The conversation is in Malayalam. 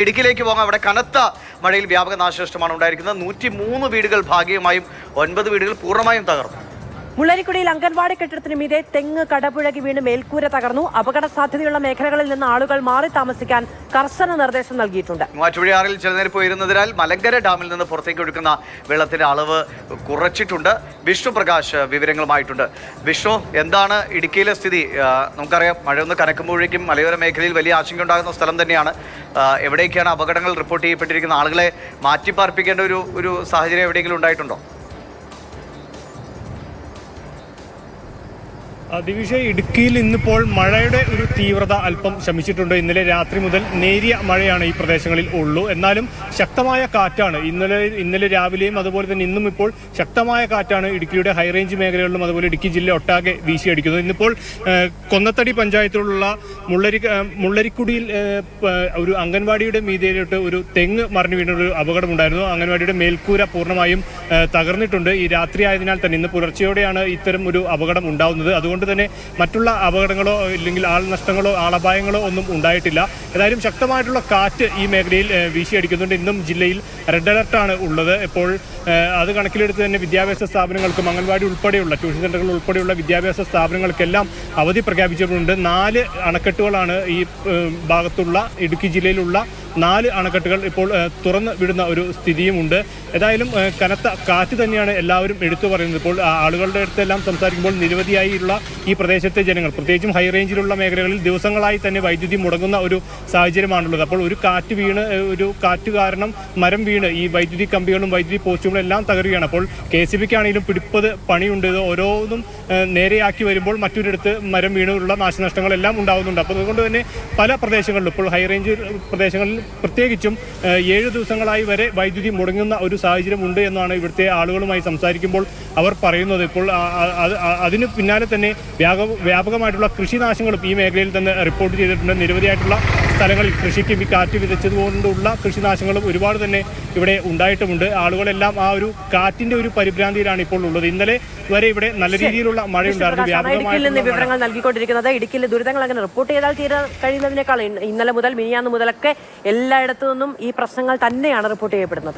ഇടുക്കിയിലേക്ക് പോകാം. അവിടെ കനത്ത മഴയിൽ വ്യാപക നാശനഷ്ടമാണ് ഉണ്ടായിരിക്കുന്നത്. 103 വീടുകൾ ഭാഗികമായും 9 വീടുകൾ പൂർണ്ണമായും തകർന്നു. മുള്ളരിക്കുടിയിൽ അംഗൻവാടി കെട്ടിടത്തിന് മീതെ തെങ്ങ് കടപുഴകി വീണ് മേൽക്കൂര തകർന്നു. അപകട സാധ്യതയുള്ള മേഖലകളിൽ നിന്ന് ആളുകൾ മാറി താമസിക്കാൻ കർശന നിർദ്ദേശം നൽകിയിട്ടുണ്ട്. മൂവാറ്റുപുഴയാറിൽ ജലനിരപ്പ് ഉയരുന്നതിനാൽ മലങ്കര ഡാമിൽ നിന്ന് പുറത്തേക്ക് ഒഴുക്കുന്ന വെള്ളത്തിന്റെ അളവ് കുറച്ചിട്ടുണ്ട്. വിഷ്ണു പ്രകാശ് വിവരങ്ങളുമായിട്ടുണ്ട്. വിഷ്ണു, എന്താണ് ഇടുക്കിയിലെ സ്ഥിതി? നമുക്കറിയാം, മഴയൊന്ന് കനക്കുമ്പോഴേക്കും മലയോര മേഖലയിൽ വലിയ ആശങ്ക ഉണ്ടാകുന്ന സ്ഥലം തന്നെയാണ്. എവിടേക്കാണ് അപകടങ്ങൾ റിപ്പോർട്ട് ചെയ്യപ്പെട്ടിരിക്കുന്ന ആളുകളെ മാറ്റിപ്പാർപ്പിക്കേണ്ട ഒരു സാഹചര്യം എവിടെയെങ്കിലും ഉണ്ടായിട്ടുണ്ടോ? ദിവിഷ, ഇടുക്കിയിൽ ഇന്നിപ്പോൾ മഴയുടെ ഒരു തീവ്രത അല്പം ശമിച്ചിട്ടുണ്ട്. ഇന്നലെ രാത്രി മുതൽ നേരിയ മഴയാണ് ഈ പ്രദേശങ്ങളിൽ ഉള്ളൂ. എന്നാലും ശക്തമായ കാറ്റാണ് ഇന്നലെ രാവിലെയും അതുപോലെ തന്നെ ഇന്നും ഇപ്പോൾ ശക്തമായ കാറ്റാണ് ഇടുക്കിയുടെ ഹൈറേഞ്ച് മേഖലകളിലും അതുപോലെ ഇടുക്കി ജില്ല ഒട്ടാകെ വീശിയടിക്കുന്നത്. ഇന്നിപ്പോൾ കൊന്നത്തടി പഞ്ചായത്തിലുള്ള മുള്ളരിക്കുടിയിൽ ഒരു അംഗൻവാടിയുടെ മീതിയിലോട്ട് ഒരു തെങ്ങ് മറിഞ്ഞു വീണൊരു അപകടമുണ്ടായിരുന്നു. അംഗൻവാടിയുടെ മേൽക്കൂര പൂർണ്ണമായും തകർന്നിട്ടുണ്ട്. ഈ രാത്രി ആയതിനാൽ തന്നെ ഇന്ന് പുലർച്ചെയോടെയാണ് ഇത്തരം ഒരു അപകടം ഉണ്ടാകുന്നത്. അതുകൊണ്ട് തന്നെ മറ്റുള്ള അപകടങ്ങളോ ഇല്ലെങ്കിൽ ആൾനഷ്ടങ്ങളോ ആളപായങ്ങളോ ഒന്നും ഉണ്ടായിട്ടില്ല. ഏതായാലും ശക്തമായിട്ടുള്ള കാറ്റ് ഈ മേഖലയിൽ വീശിയടിക്കുന്നുണ്ട്. ഇന്നും ജില്ലയിൽ റെഡ് അലർട്ടാണ് ഉള്ളത്. ഇപ്പോൾ അത് കണക്കിലെടുത്ത് തന്നെ വിദ്യാഭ്യാസ സ്ഥാപനങ്ങൾക്കും അംഗൻവാടി ഉൾപ്പെടെയുള്ള ട്യൂഷൻ സെൻ്ററുകൾ ഉൾപ്പെടെയുള്ള വിദ്യാഭ്യാസ സ്ഥാപനങ്ങൾക്കെല്ലാം അവധി പ്രഖ്യാപിച്ചിട്ടുണ്ട്. 4 അണക്കെട്ടുകളാണ് ഈ ഭാഗത്തുള്ള ഇടുക്കി ജില്ലയിലുള്ള 4 അണക്കെട്ടുകൾ ഇപ്പോൾ തുറന്നു വിടുന്ന ഒരു സ്ഥിതിയുമുണ്ട്. ഏതായാലും കനത്ത കാറ്റ് തന്നെയാണ് എല്ലാവരും എടുത്തു പറയുന്നത്. ഇപ്പോൾ ആളുകളുടെ അടുത്തെല്ലാം സംസാരിക്കുമ്പോൾ നിരവധിയായുള്ള ഈ പ്രദേശത്തെ ജനങ്ങൾ, പ്രത്യേകിച്ചും ഹൈ റേഞ്ചിലുള്ള മേഖലകളിൽ ദിവസങ്ങളായി തന്നെ വൈദ്യുതി മുടങ്ങുന്ന ഒരു സാഹചര്യമാണുള്ളത്. അപ്പോൾ ഒരു കാറ്റ് കാരണം മരം വീണ് ഈ വൈദ്യുതി കമ്പികളും വൈദ്യുതി പോസ്റ്റുകളും എല്ലാം തകരുകയാണ്. അപ്പോൾ KCBക്ക് ആണെങ്കിലും പിടിപ്പത് പണിയുണ്ട്. ഇത് ഓരോന്നും നേരെയാക്കി വരുമ്പോൾ മറ്റൊരിടത്ത് മരം വീണുള്ള നാശനഷ്ടങ്ങളെല്ലാം ഉണ്ടാകുന്നുണ്ട്. അപ്പോൾ അതുകൊണ്ട് തന്നെ പല പ്രദേശങ്ങളിലും ഇപ്പോൾ ഹൈ റേഞ്ച് പ്രദേശങ്ങളിൽ പ്രത്യേകിച്ചും 7 ദിവസങ്ങളായി വരെ വൈദ്യുതി മുടങ്ങുന്ന ഒരു സാഹചര്യം ഉണ്ട് എന്നാണ് ഇവിടുത്തെ ആളുകളുമായി സംസാരിക്കുമ്പോൾ അവർ പറയുന്നത്. ഇപ്പോൾ അതിന് പിന്നാലെ തന്നെ വ്യാപകമായിട്ടുള്ള കൃഷിനാശങ്ങളും ഈ മേഖലയിൽ തന്നെ റിപ്പോർട്ട് ചെയ്തിട്ടുണ്ട്. നിരവധിയായിട്ടുള്ള സ്ഥലങ്ങളിൽ കൃഷിക്ക് കാറ്റ് വിതച്ചതുകൊണ്ടുള്ള കൃഷിനാശങ്ങളും ഒരുപാട് തന്നെ ഇവിടെ ഉണ്ടായിട്ടുമുണ്ട്. ആളുകളെല്ലാം ആ ഒരു കാറ്റിന്റെ ഒരു പരിഭ്രാന്തിയിലാണ് ഇപ്പോൾ ഉള്ളത്. ഇന്നലെ വരെ ഇവിടെ നല്ല രീതിയിലുള്ള മഴയുണ്ടായിരുന്നു. ഇടുക്കിയിൽ നിന്ന് വിവരങ്ങൾ നൽകിക്കൊണ്ടിരിക്കുന്നത്. ഇടുക്കിയിലെ ദുരിതങ്ങൾ അങ്ങനെ റിപ്പോർട്ട് ചെയ്താൽ തീരെ കഴിയുന്നതിനേക്കാൾ ഇന്നലെ മുതൽ മിനിയാന്ന് മുതലൊക്കെ എല്ലായിടത്തു നിന്നും ഈ പ്രശ്നങ്ങൾ തന്നെയാണ് റിപ്പോർട്ട് ചെയ്യപ്പെടുന്നത്.